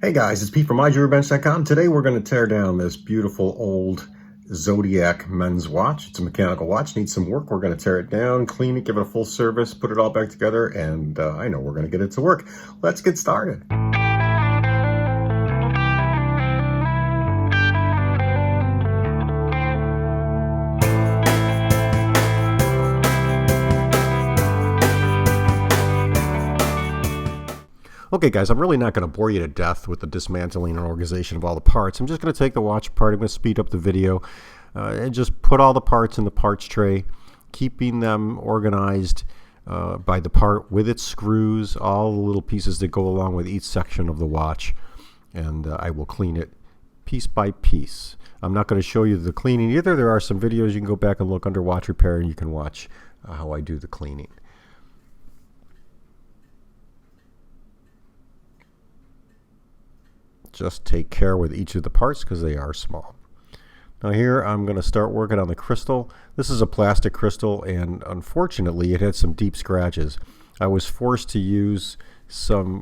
Hey guys, it's Pete from MyJewelryBench.com. Today we're going to tear down this beautiful old Zodiac men's watch. It's a mechanical watch, needs some work. We're going to tear it down, clean it, give it a full service, put it all back together, and I know we're going to get it to work. Let's get started. Okay guys, I'm really not going to bore you to death with the dismantling and organization of all the parts. I'm just going to take the watch apart. I'm going to speed up the video and just put all the parts in the parts tray, keeping them organized by the part with its screws, all the little pieces that go along with each section of the watch, and I will clean it piece by piece. I'm not going to show you the cleaning either. There are some videos you can go back and look under watch repair and you can watch how I do the cleaning. Just take care with each of the parts because they are small. Now here I'm going to start working on the crystal. This is a plastic crystal and unfortunately it had some deep scratches. I was forced to use some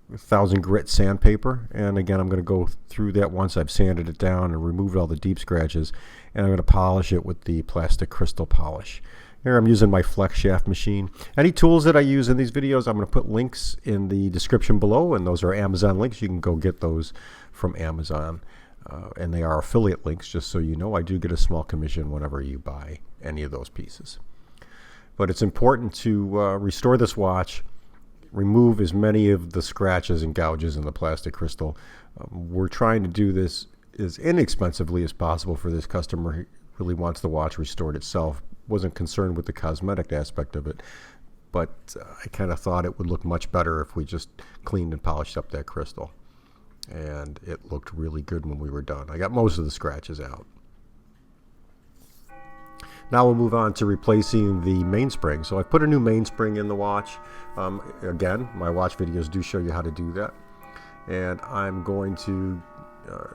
1000 grit sandpaper, and again I'm going to go through that once I've sanded it down and removed all the deep scratches, and I'm going to polish it with the plastic crystal polish. Here I'm using my flex shaft machine. Any tools that I use in these videos, I'm going to put links in the description below, and those are Amazon links. You can go get those from Amazon, and they are affiliate links, just so you know. I do get a small commission whenever you buy any of those pieces. But it's important to restore this watch, remove as many of the scratches and gouges in the plastic crystal. We're trying to do this as inexpensively as possible for this customer who really wants the watch restored itself. Wasn't concerned with the cosmetic aspect of it, but I kind of thought it would look much better if we just cleaned and polished up that crystal, and it looked really good when we were done. I got most of the scratches out. Now we'll move on to replacing the mainspring. So I put a new mainspring in the watch. Again, my watch videos do show you how to do that, and I'm going to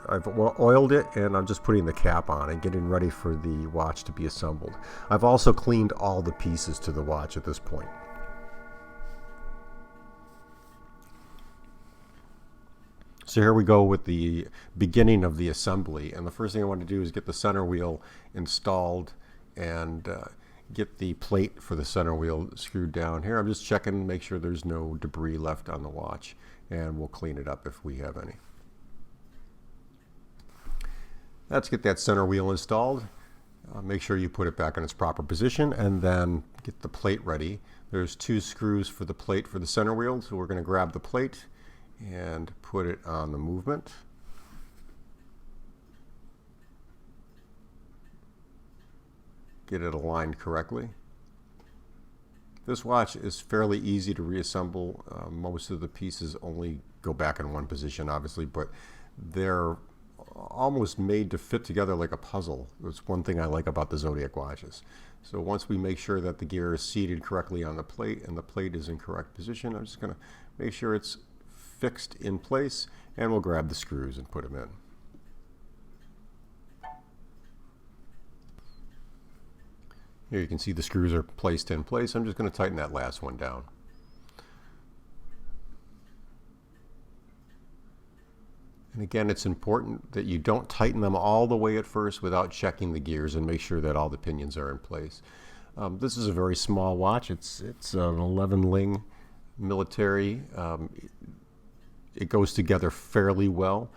I've oiled it, and I'm just putting the cap on and getting ready for the watch to be assembled. I've also cleaned all the pieces to the watch at this point. So here we go with the beginning of the assembly, and the first thing I want to do is get the center wheel installed and get the plate for the center wheel screwed down. Here I'm just checking, make sure there's no debris left on the watch, and we'll clean it up if we have any. Let's get that center wheel installed. Make sure you put it back in its proper position, and then get the plate ready. There's 2 screws for the plate for the center wheel, so we're going to grab the plate and put it on the movement. Get it aligned correctly. This watch is fairly easy to reassemble. Most of the pieces only go back in one position, obviously, but they're almost made to fit together like a puzzle. That's one thing I like about the Zodiac watches. So once we make sure that the gear is seated correctly on the plate and the plate is in correct position, I'm just going to make sure it's fixed in place, and we'll grab the screws and put them in. Here you can see the screws are placed in place. I'm just going to tighten that last one down. And again, it's important that you don't tighten them all the way at first without checking the gears and make sure that all the pinions are in place. This is a very small watch. It's an 11 Ling military. It goes together fairly well.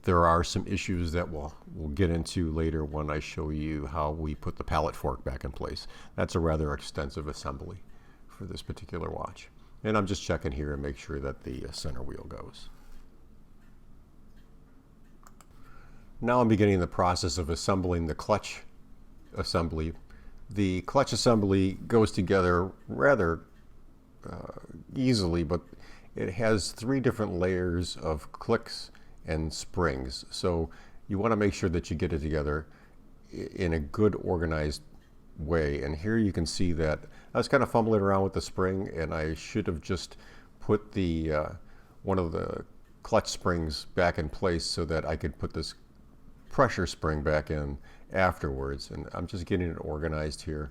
There are some issues that we'll get into later when I show you how we put the pallet fork back in place. That's a rather extensive assembly for this particular watch. And I'm just checking here and make sure that the center wheel goes. Now I'm beginning the process of assembling the clutch assembly. The clutch assembly goes together rather easily, but it has 3 different layers of clicks and springs. So you want to make sure that you get it together in a good organized way. And here you can see that I was kind of fumbling around with the spring, and I should have just put the one of the clutch springs back in place so that I could put this pressure spring back in afterwards. And I'm just getting it organized here.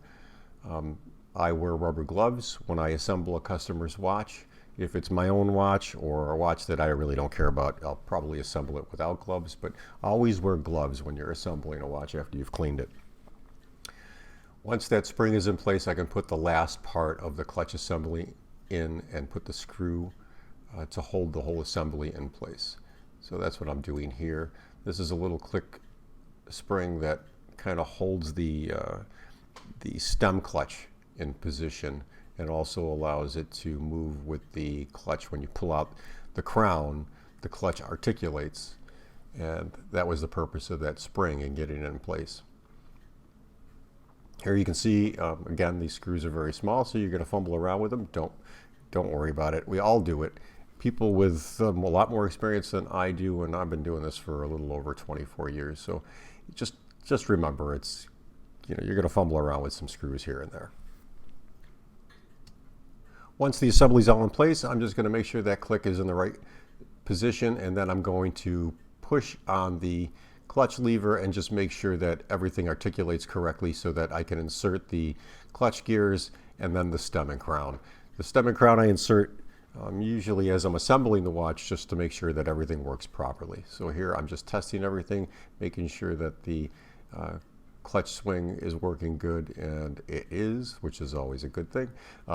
I wear rubber gloves when I assemble a customer's watch, If it's my own watch or a watch that I really don't care about, I'll probably assemble it without gloves, but always wear gloves when you're assembling a watch after you've cleaned it. Once that spring is in place, I can put the last part of the clutch assembly in and put the screw to hold the whole assembly in place. So that's what I'm doing here. This is a little click spring that kind of holds the stem clutch in position, and also allows it to move with the clutch. When you pull out the crown, the clutch articulates, and that was the purpose of that spring and getting it in place. Here you can see, again, these screws are very small, so you're going to fumble around with them. Don't worry about it. We all do it. People with a lot more experience than I do, and I've been doing this for a little over 24 years. So just remember, it's, you're going to fumble around with some screws here and there. Once the assembly's all in place, I'm just going to make sure that click is in the right position, and then I'm going to push on the clutch lever and just make sure that everything articulates correctly so that I can insert the clutch gears and then the stem and crown. The stem and crown I insert usually as I'm assembling the watch, just to make sure that everything works properly. So here I'm just testing everything, making sure that the clutch swing is working good, and it is, which is always a good thing.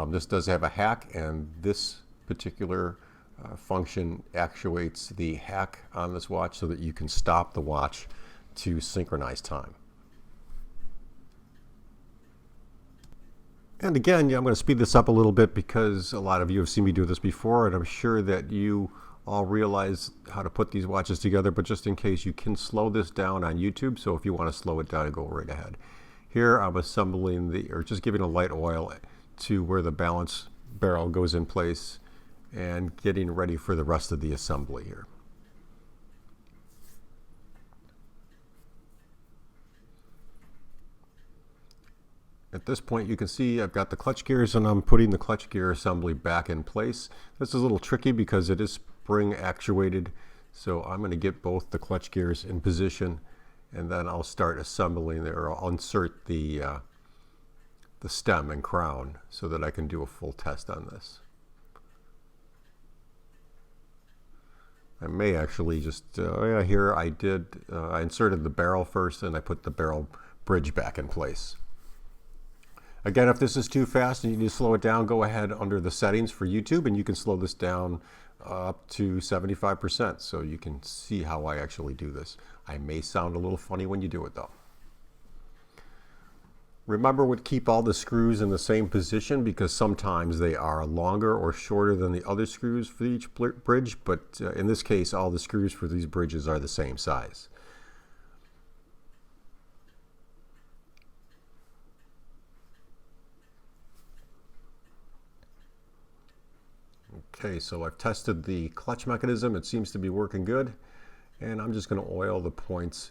This does have a hack, and this particular function actuates the hack on this watch so that you can stop the watch to synchronize time. And again, I'm going to speed this up a little bit because a lot of you have seen me do this before, and I'm sure that you all realize how to put these watches together, but just in case, you can slow this down on YouTube. So if you want to slow it down, go right ahead. Here I'm assembling or just giving a light oil to where the balance barrel goes in place and getting ready for the rest of the assembly here. At this point, you can see I've got the clutch gears, and I'm putting the clutch gear assembly back in place. This is a little tricky because it is spring actuated, so I'm going to get both the clutch gears in position, and then I'll start assembling or I'll insert the stem and crown so that I can do a full test on this. I may actually just here I inserted the barrel first, and I put the barrel bridge back in place. Again, if this is too fast and you need to slow it down, go ahead under the settings for YouTube, and you can slow this down up to 75% so you can see how I actually do this. I may sound a little funny when you do it though. Remember to keep all the screws in the same position, because sometimes they are longer or shorter than the other screws for each bridge, but in this case, all the screws for these bridges are the same size. Okay, so I've tested the clutch mechanism. It seems to be working good, and I'm just going to oil the points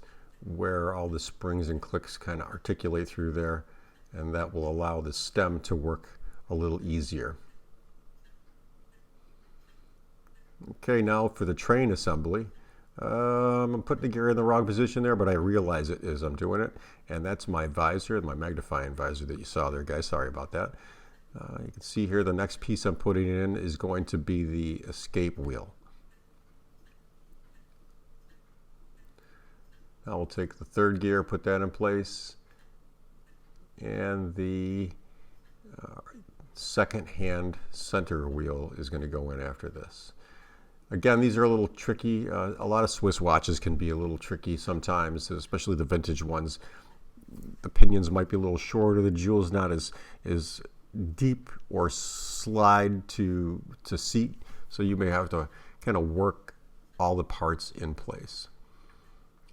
where all the springs and clicks kind of articulate through there, and that will allow the stem to work a little easier. Okay, now for the train assembly. I'm putting the gear in the wrong position there, but I realize it as I'm doing it, and that's my visor, my magnifying visor that you saw there, guys. Sorry about that. You can see here the next piece I'm putting in is going to be the escape wheel. Now we'll take the third gear, put that in place, and the second hand center wheel is going to go in after this. Again, these are a little tricky. A lot of Swiss watches can be a little tricky sometimes, especially the vintage ones. The pinions might be a little shorter, the jewel's not as deep or slide to seat, so you may have to kind of work all the parts in place.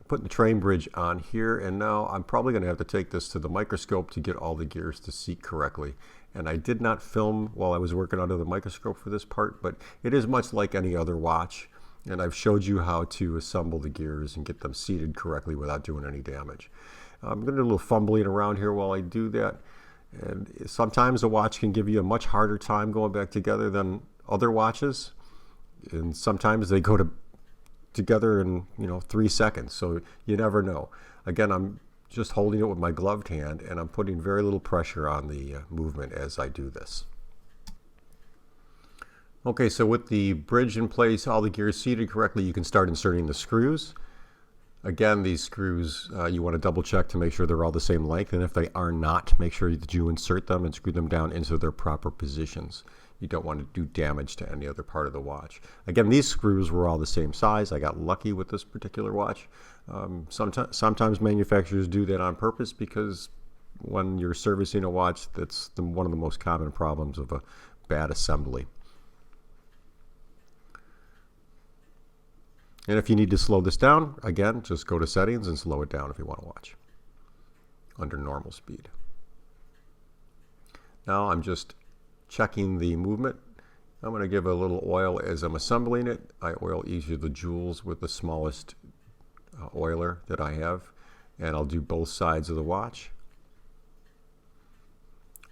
Putting the train bridge on here, and now I'm probably going to have to take this to the microscope to get all the gears to seat correctly. And I did not film while I was working under the microscope for this part, but it is much like any other watch, and I've showed you how to assemble the gears and get them seated correctly without doing any damage. I'm going to do a little fumbling around here while I do that. And sometimes a watch can give you a much harder time going back together than other watches, and sometimes they go together in 3 seconds, so you never know. Again, I'm just holding it with my gloved hand, and I'm putting very little pressure on the movement as I do this. Okay, so with the bridge in place, all the gears seated correctly, you can start inserting the screws. Again, these screws, you want to double check to make sure they're all the same length, and if they are not, make sure that you insert them and screw them down into their proper positions. You don't want to do damage to any other part of the watch. Again, these screws were all the same size. I got lucky with this particular watch. Sometimes manufacturers do that on purpose because when you're servicing a watch, that's one of the most common problems of a bad assembly. And if you need to slow this down, again, just go to settings and slow it down if you want to watch under normal speed. Now I'm just checking the movement. I'm going to give a little oil as I'm assembling it. I oil each of the jewels with the smallest oiler that I have, and I'll do both sides of the watch.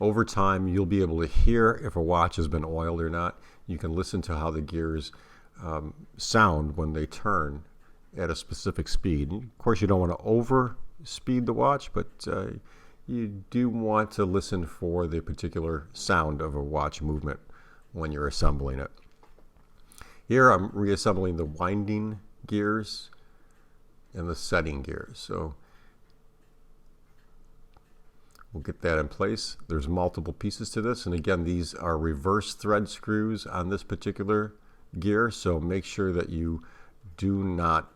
Over time, you'll be able to hear if a watch has been oiled or not. You can listen to how the gears sound when they turn at a specific speed. Of course, you don't want to over speed the watch, but you do want to listen for the particular sound of a watch movement when you're assembling it. Here I'm reassembling the winding gears and the setting gears. So we'll get that in place. There's multiple pieces to this, and again, these are reverse thread screws on this particular gear, so make sure that you do not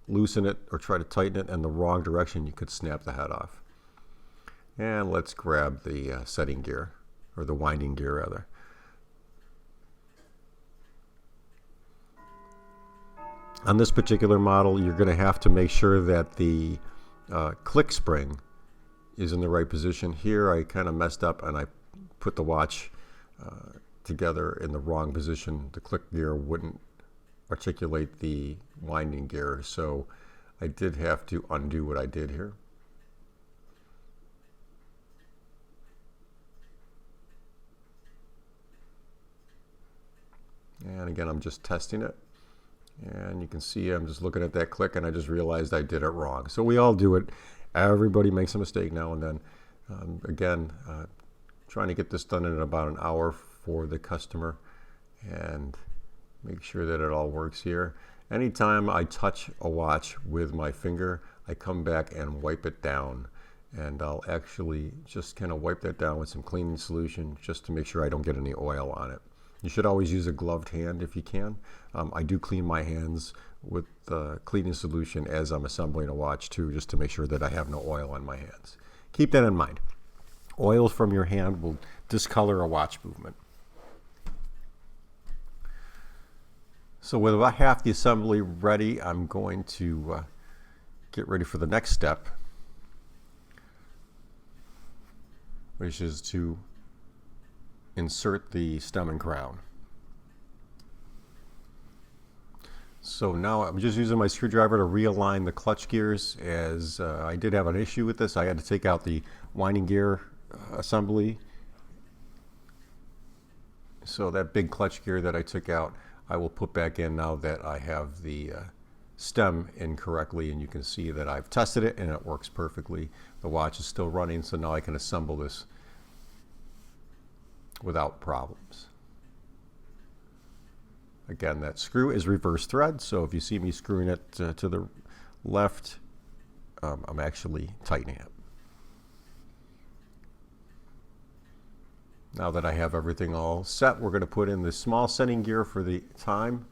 loosen it or try to tighten it in the wrong direction. You could snap the head off. And let's grab the setting gear, or the winding gear rather. On this particular model, you're going to have to make sure that the click spring is in the right position. Here I kind of messed up and I put the watch together in the wrong position. The click gear wouldn't articulate the winding gear, so I did have to undo what I did here. And again, I'm just testing it. And you can see I'm just looking at that click and I just realized I did it wrong. So we all do it. Everybody makes a mistake now and then. Again, trying to get this done in about an hour for the customer and make sure that it all works here. Anytime I touch a watch with my finger, I come back and wipe it down. And I'll actually just kind of wipe that down with some cleaning solution just to make sure I don't get any oil on it. You should always use a gloved hand if you can. I do clean my hands with the cleaning solution as I'm assembling a watch too, just to make sure that I have no oil on my hands. Keep that in mind. Oil from your hand will discolor a watch movement. So with about half the assembly ready, I'm going to get ready for the next step, which is to insert the stem and crown. So now I'm just using my screwdriver to realign the clutch gears, as I did have an issue with this. I had to take out the winding gear assembly. So that big clutch gear that I took out, I will put back in now that I have the stem in correctly, and you can see that I've tested it and it works perfectly. The watch is still running, so now I can assemble this without problems. Again, that screw is reverse thread, so if you see me screwing it to the left, I'm actually tightening it. Now that I have everything all set, we're going to put in the small setting gear for the time.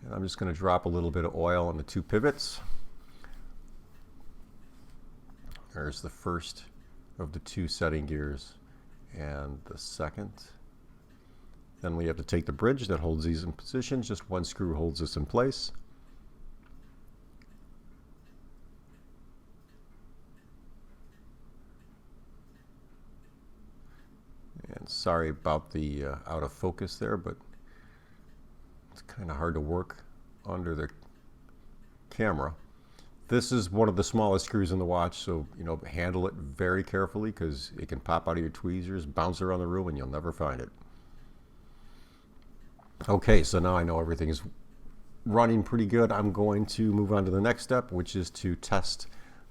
And I'm just going to drop a little bit of oil on the two pivots. There's the first of the two setting gears and the second. Then we have to take the bridge that holds these in position. Just one screw holds this in place. And sorry about the out of focus there, but it's kind of hard to work under the camera. This is one of the smallest screws in the watch, so handle it very carefully because it can pop out of your tweezers, bounce around the room, and you'll never find it. Okay, so now I know everything is running pretty good. I'm going to move on to the next step, which is to test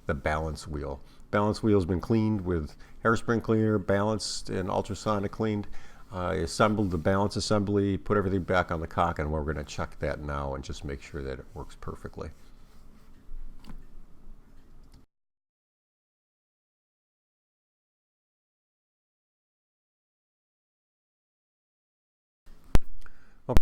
the balance wheel. Balance wheel has been cleaned with hairspring cleaner, balanced and ultrasonic cleaned. I assembled the balance assembly, put everything back on the cock, and we're going to check that now and just make sure that it works perfectly. Okay.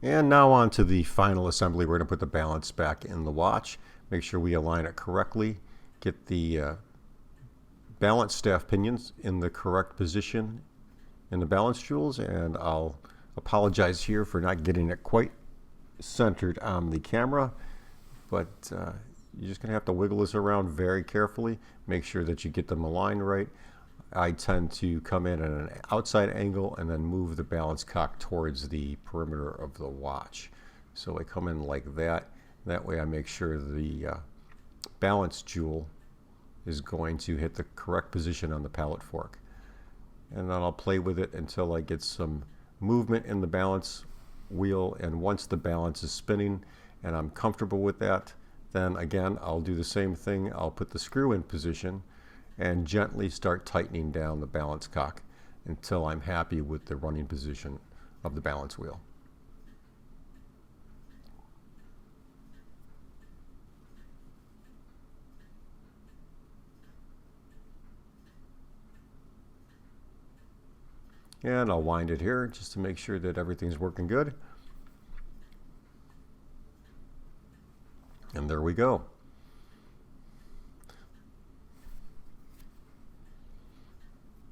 And now on to the final assembly. We're going to put the balance back in the watch. Make sure we align it correctly. Get the balance staff pinions in the correct position in the balance jewels. And I'll apologize here for not getting it quite centered on the camera. But you're just going to have to wiggle this around very carefully. Make sure that you get them aligned right. I tend to come in at an outside angle and then move the balance cock towards the perimeter of the watch. So I come in like that. That way I make sure the balance jewel is going to hit the correct position on the pallet fork. And then I'll play with it until I get some movement in the balance wheel, and once the balance is spinning and I'm comfortable with that, then again I'll do the same thing. I'll put the screw in position and gently start tightening down the balance cock until I'm happy with the running position of the balance wheel. And I'll wind it here just to make sure that everything's working good. And there we go.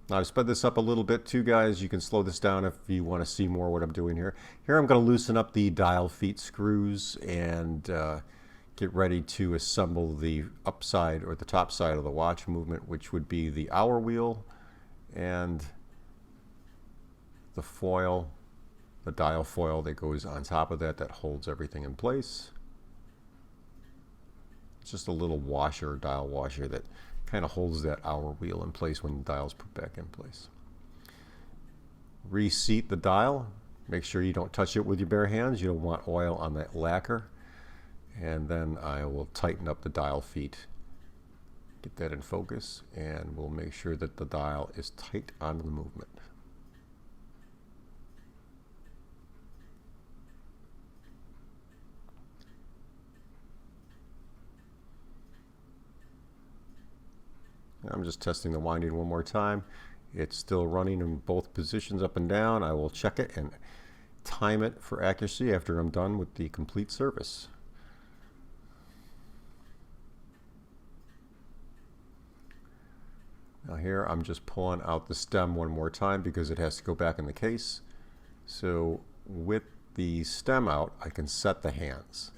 Now I've sped this up a little bit too, guys. You can slow this down if you want to see more what I'm doing here. Here I'm going to loosen up the dial feet screws and get ready to assemble the upside or the top side of the watch movement, which would be the hour wheel and the foil, the dial foil that goes on top of that holds everything in place. It's just a little washer, dial washer, that kind of holds that hour wheel in place when the dial's put back in place. Reseat the dial. Make sure you don't touch it with your bare hands. You don't want oil on that lacquer. And then I will tighten up the dial feet. Get that in focus, and we'll make sure that the dial is tight on the movement. I'm just testing the winding one more time. It's still running in both positions, up and down. I will check it and time it for accuracy after I'm done with the complete service. Now here I'm just pulling out the stem one more time because it has to go back in the case. So with the stem out, I can set the hands.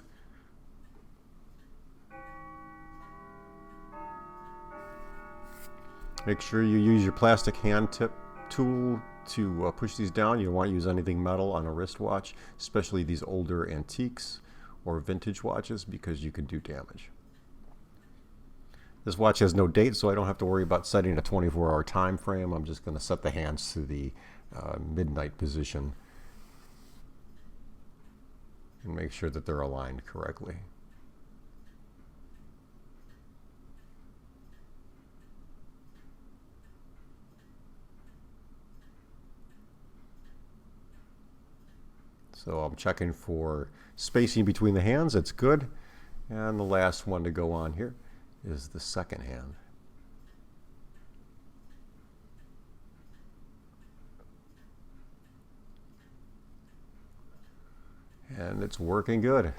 Make sure you use your plastic hand tip tool to push these down. You don't want to use anything metal on a wristwatch, especially these older antiques or vintage watches, because you can do damage. This watch has no date, so I don't have to worry about setting a 24-hour time frame. I'm just going to set the hands to the midnight position and make sure that they're aligned correctly. So I'm checking for spacing between the hands. It's good. And the last one to go on here is the second hand. And it's working good.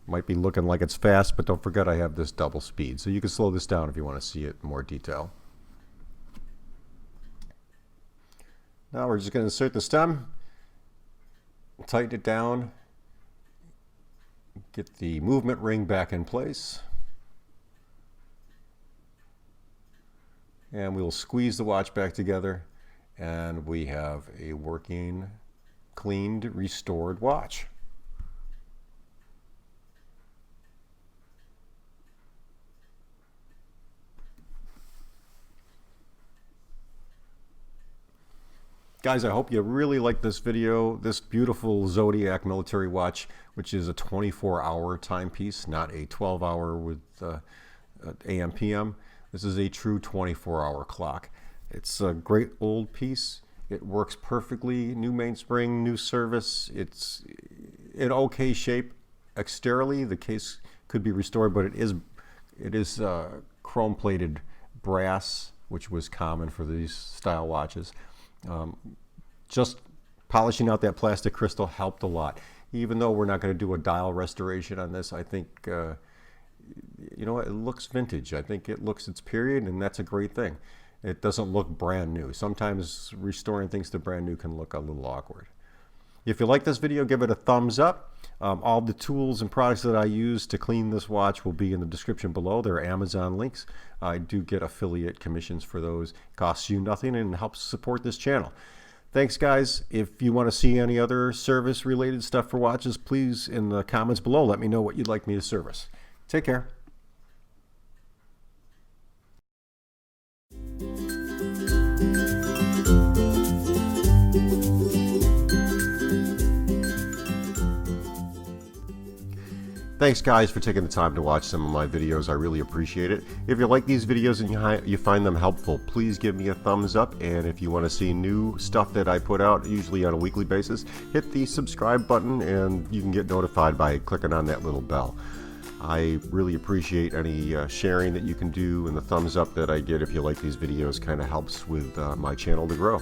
Might be looking like it's fast, but don't forget I have this double speed. So you can slow this down if you want to see it in more detail. Now we're just going to insert the stem. Tighten it down, get the movement ring back in place, and we will squeeze the watch back together, and we have a working, cleaned, restored watch. Guys, I hope you really like this video. This beautiful Zodiac military watch, which is a 24-hour timepiece, not a 12-hour with AM, PM. This is a true 24-hour clock. It's a great old piece. It works perfectly. New mainspring, new service. It's in okay shape exteriorly. The case could be restored, but it is chrome-plated brass, which was common for these style watches. Just polishing out that plastic crystal helped a lot. Even though we're not going to do a dial restoration on this, I think, you know, it looks vintage. I think it looks its period, and that's a great thing. It doesn't look brand new. Sometimes restoring things to brand new can look a little awkward. If you like this video, give it a thumbs up. All the tools and products that I use to clean this watch will be in the description below. There are Amazon links. I do get affiliate commissions for those. It costs you nothing and helps support this channel. Thanks, guys. If you want to see any other service-related stuff for watches, please, in the comments below, let me know what you'd like me to service. Take care. Thanks guys for taking the time to watch some of my videos. I really appreciate it. If you like these videos and you find them helpful, please give me a thumbs up. And if you want to see new stuff that I put out, usually on a weekly basis, hit the subscribe button and you can get notified by clicking on that little bell. I really appreciate any sharing that you can do, and the thumbs up that I get if you like these videos kind of helps with my channel to grow.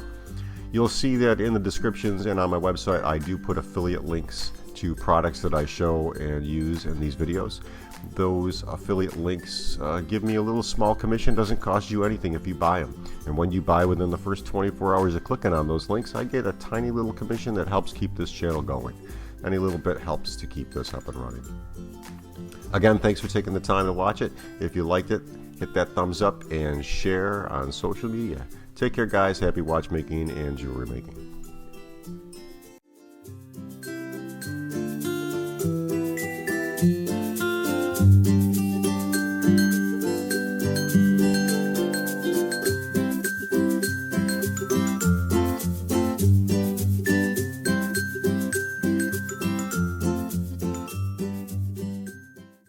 You'll see that in the descriptions and on my website I do put affiliate links to products that I show and use in these videos. Those affiliate links give me a little small commission. Doesn't cost you anything if you buy them, and when you buy within the first 24 hours of clicking on those links, I get a tiny little commission that helps keep this channel going. Any little bit helps to keep this up and running. Again, thanks for taking the time to watch it. If you liked it, hit that thumbs up and share on social media. Take care guys, happy watchmaking and jewelry making.